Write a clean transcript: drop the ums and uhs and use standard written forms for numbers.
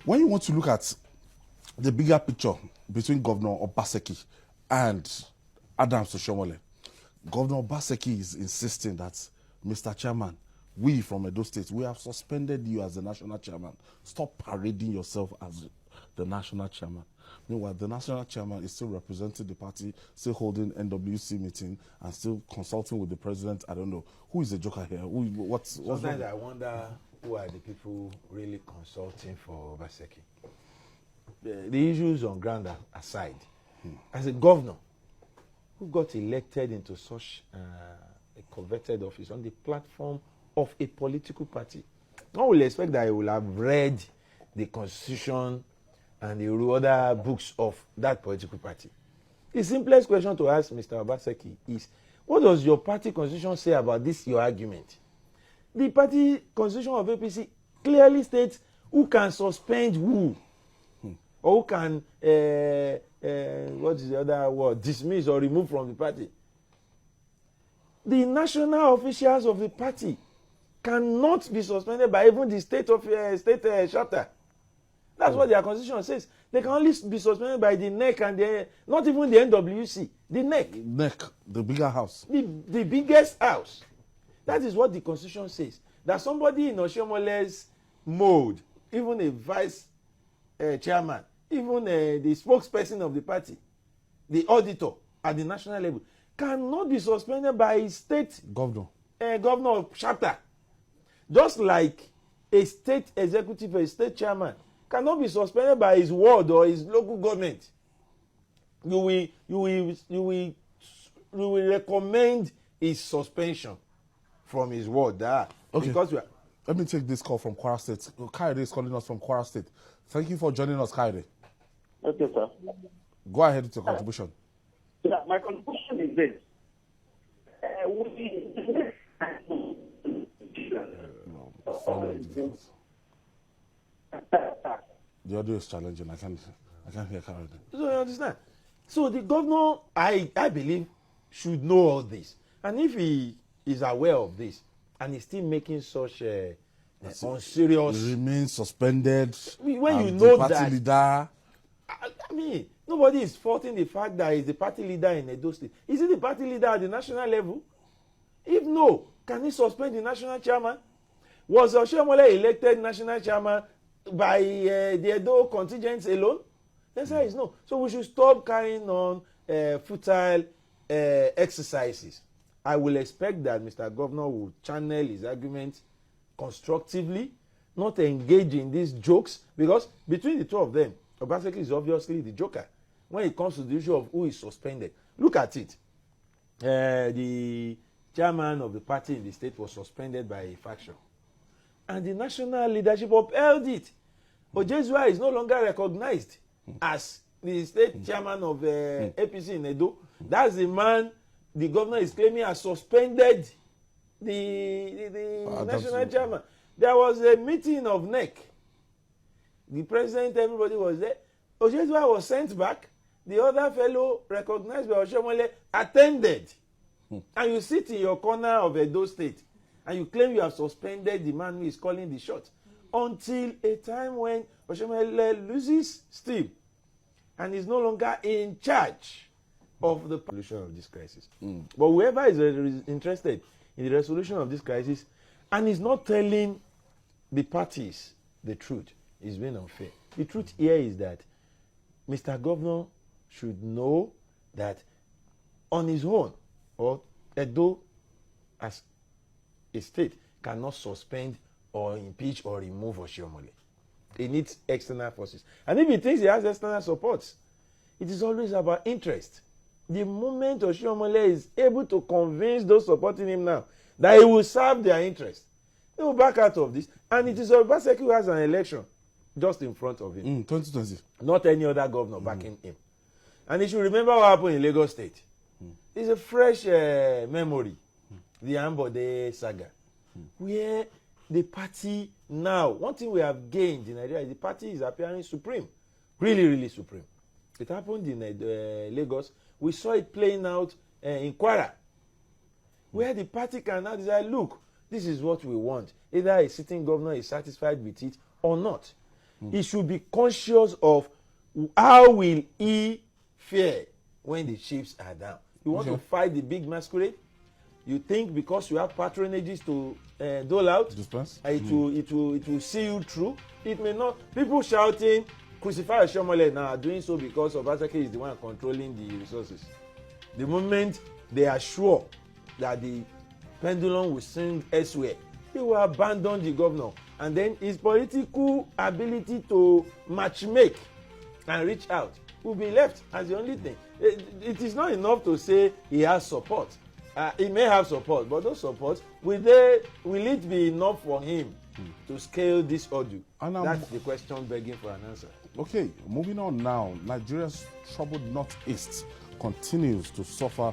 when you want to look at the bigger picture between Governor Obaseki and Adams Oshiomhole, Governor Obaseki is insisting that, Mr. Chairman, we from Edo State, we have suspended you as the national chairman. Stop parading yourself as the national chairman. Meanwhile, the national chairman is still representing the party, still holding NWC meeting, and still consulting with the president. I don't know. Who is the joker here? Sometimes I wonder who are the people really consulting for Obaseki. The issues on ground aside, as a governor who got elected into such a coveted office on the platform of a political party, one will expect that he will have read the constitution and the other books of that political party. The simplest question to ask Mr. Obaseki is, what does your party constitution say about this, your argument? The party constitution of APC clearly states who can suspend who, or who can, what is the other word, dismiss or remove from the party. The national officials of the party cannot be suspended by even the state chapter. That's what their constitution says. They can only be suspended by the NEC and not even the NWC, the NEC. NEC, the bigger house. The biggest house. That is what the constitution says. That somebody in Oshiomole's mode, even a vice chairman, even the spokesperson of the party, the auditor at the national level, cannot be suspended by a state governor of chapter. Just like a state executive or a state chairman cannot be suspended by his ward or his local government. You will recommend his suspension from his ward. Okay. Because let me take this call from Kwara State. Kaide is calling us from Kwara State. Thank you for joining us, Kaide. Okay, sir. Go ahead with your contribution. Yeah, my contribution is this. The audio is challenging. I can't hear Kaide. So you understand? So the governor, I believe, should know all this. And if he is aware of this and is still making such unserious... He remains suspended. When you know party that... leader... I mean, nobody is faulting the fact that he's the party leader in Edo State. Is he the party leader at the national level? If no, can he suspend the national chairman? Was Oshiomhole elected national chairman by the Edo contingents alone? The answer is no. So we should stop carrying on futile exercises. I will expect that Mr. Governor will channel his argument constructively, not engage in these jokes, because between the two of them, Obaseki is obviously the joker when it comes to the issue of who is suspended. Look at it. The chairman of the party in the state was suspended by a faction, and the national leadership upheld it. Ojezua is no longer recognized as the state chairman of APC in Edo. That's the man the governor is claiming has suspended the national chairman. There was a meeting of NEC. The president, everybody was there. Ojezua was sent back. The other fellow recognized by Oshiomhole attended. And you sit in your corner of Edo State and you claim you have suspended the man who is calling the shot until a time when Oshiomhole loses steam and is no longer in charge of the solution of this crisis. But whoever is interested in the resolution of this crisis and is not telling the parties the truth is being unfair. The truth here is that Mr. Governor should know that on his own, or Edo as a state cannot suspend or impeach or remove Oshiomhole. He needs external forces. And if he thinks he has external support, it is always about interest. The moment Oshiomhole is able to convince those supporting him now that he will serve their interest, he will back out of this. And it is Obaseki who has an election just in front of him. 2020. Not any other governor backing him. And he should remember what happened in Lagos State. It's a fresh memory, the Ambode saga, where the party now, one thing we have gained in Nigeria is the party is appearing supreme, really, really supreme. It happened in Lagos. We saw it playing out in Kwara, where the party can now decide, look, this is what we want. Either a sitting governor is satisfied with it or not. He should be conscious of how will he fare when the chiefs are down. You want to fight the big masquerade? You think because you have patronages to dole out, Dispense? it will see you through? It may not. People shouting, crucify Oshiomhole now are doing so because Obaseki is the one controlling the resources. The moment they are sure that the pendulum will swing elsewhere, he will abandon the governor, and then his political ability to matchmake and reach out will be left as the only thing. It is not enough to say he has support. He may have support, but those support, will it be enough for him to scale this ordeal? That's the question begging for an answer. Okay, moving on now. Nigeria's troubled northeast continues to suffer